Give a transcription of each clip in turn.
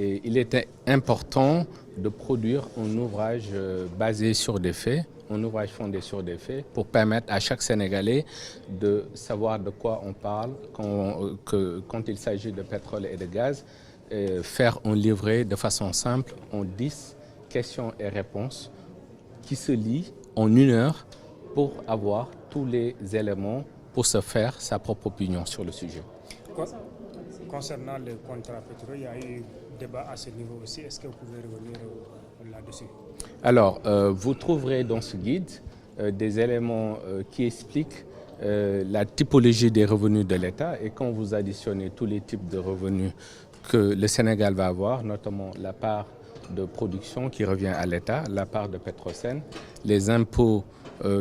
Et il était important de produire un ouvrage basé sur des faits, un ouvrage fondé sur des faits, pour permettre à chaque Sénégalais de savoir de quoi on parle quand il s'agit de pétrole et de gaz, faire un livret de façon simple en 10 questions et réponses qui se lit en 1 heure pour avoir tous les éléments pour se faire sa propre opinion sur le sujet. Concernant le contrat pétrolier, il y a eu débat à ce niveau aussi. Est-ce que vous pouvez revenir là-dessus? Alors, vous trouverez dans ce guide des éléments qui expliquent la typologie des revenus de l'État, et quand vous additionnez tous les types de revenus que le Sénégal va avoir, notamment la part de production qui revient à l'État, la part de Petrosen, les impôts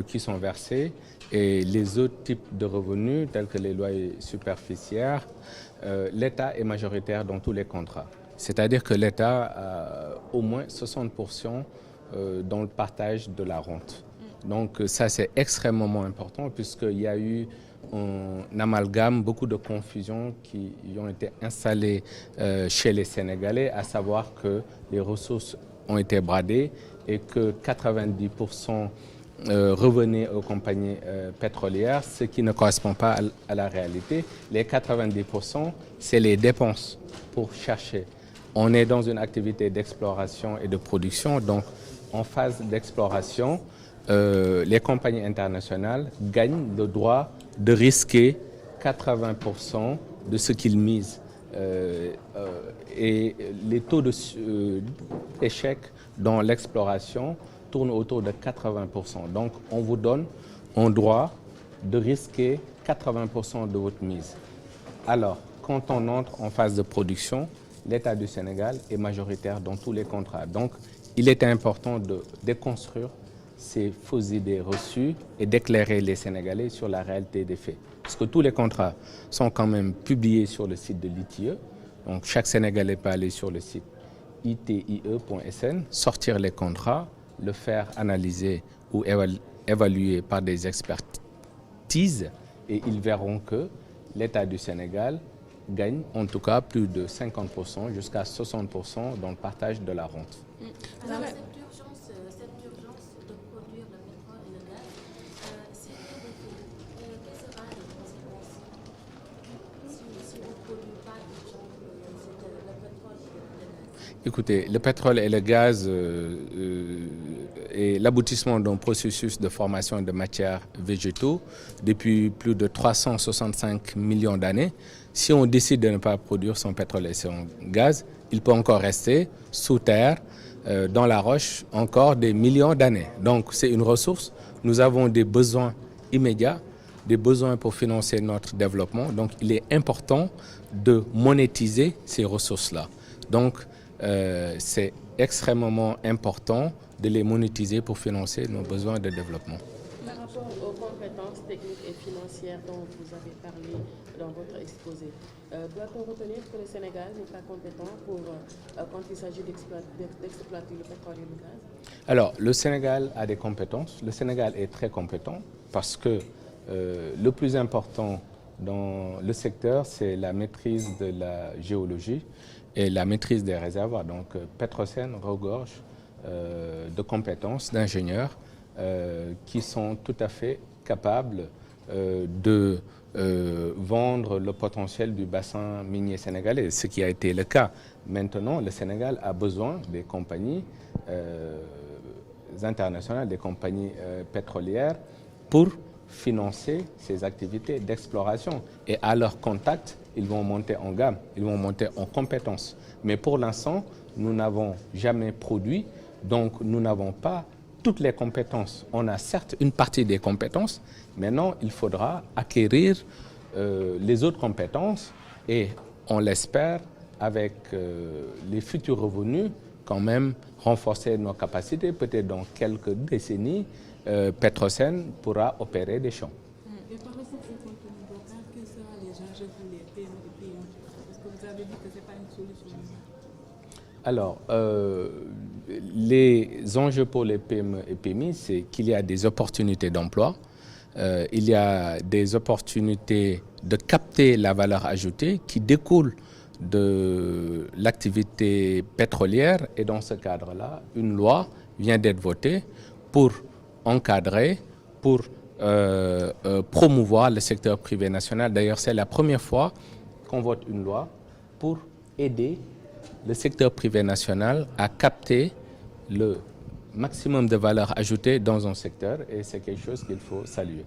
qui sont versés et les autres types de revenus tels que les loyers superficiaires, l'État est majoritaire dans tous les contrats. C'est-à-dire que l'État a au moins 60% dans le partage de la rente. Donc ça, c'est extrêmement important puisqu'il y a eu un amalgame, beaucoup de confusions qui ont été installées chez les Sénégalais, à savoir que les ressources ont été bradées et que 90% revenaient aux compagnies pétrolières, ce qui ne correspond pas à la réalité. Les 90%, c'est les dépenses pour chercher. On est dans une activité d'exploration et de production, donc en phase d'exploration, les compagnies internationales gagnent le droit de risquer 80% de ce qu'ils misent. Et les taux d'échec dans l'exploration tournent autour de 80%. Donc on vous donne un droit de risquer 80% de votre mise. Alors, quand on entre en phase de production, l'État du Sénégal est majoritaire dans tous les contrats. Donc, il était important de déconstruire ces fausses idées reçues et d'éclairer les Sénégalais sur la réalité des faits. Parce que tous les contrats sont quand même publiés sur le site de l'ITIE. Donc, chaque Sénégalais peut aller sur le site itie.sn, sortir les contrats, le faire analyser ou évaluer par des expertises, et ils verront que l'État du Sénégal gagne en tout cas plus de 50% jusqu'à 60% dans le partage de la rente. Alors, cette urgence de produire le pétrole et le gaz, quelles seront les conséquences si on ne produit pas le pétrole et le gaz? Écoutez, le pétrole et le gaz est l'aboutissement d'un processus de formation de matières végétaux depuis plus de 365 millions d'années. Si on décide de ne pas produire son pétrole et son gaz, il peut encore rester sous terre, dans la roche, encore des millions d'années. Donc c'est une ressource. Nous avons des besoins immédiats, des besoins pour financer notre développement. Donc il est important de monétiser ces ressources-là. Donc c'est extrêmement important de les monétiser pour financer nos besoins de développement. Par rapport aux compétences techniques et financières dont vous avez parlé dans votre exposé, doit-on retenir que le Sénégal n'est pas compétent quand il s'agit d'exploiter le pétrole et le gaz? Alors, le Sénégal a des compétences. Le Sénégal est très compétent parce que le plus important dans le secteur, c'est la maîtrise de la géologie et la maîtrise des réservoirs. Donc, Petrosen regorge de compétences d'ingénieurs qui sont tout à fait capables de vendre le potentiel du bassin minier sénégalais, ce qui a été le cas. Maintenant, le Sénégal a besoin des compagnies internationales, des compagnies pétrolières pour financer ces activités d'exploration. Et à leur contact, ils vont monter en gamme, ils vont monter en compétences. Mais pour l'instant, nous n'avons jamais produit, donc nous n'avons pas toutes les compétences. On a certes une partie des compétences, maintenant il faudra acquérir les autres compétences et on l'espère avec les futurs revenus quand même renforcer nos capacités. Peut-être dans quelques décennies, Petrosen pourra opérer des champs. Et par rapport au contenu local, quels seront les enjeux pour les PME et PME? Parce que vous avez dit que ce n'est pas une solution. Alors, les enjeux pour les PME et PMI, c'est qu'il y a des opportunités d'emploi, il y a des opportunités de capter la valeur ajoutée qui découle de l'activité pétrolière. Et dans ce cadre-là, une loi vient d'être votée pour encadrer, pour promouvoir le secteur privé national. D'ailleurs, c'est la première fois qu'on vote une loi pour aider le secteur privé national à capter le maximum de valeur ajoutée dans un secteur, et c'est quelque chose qu'il faut saluer.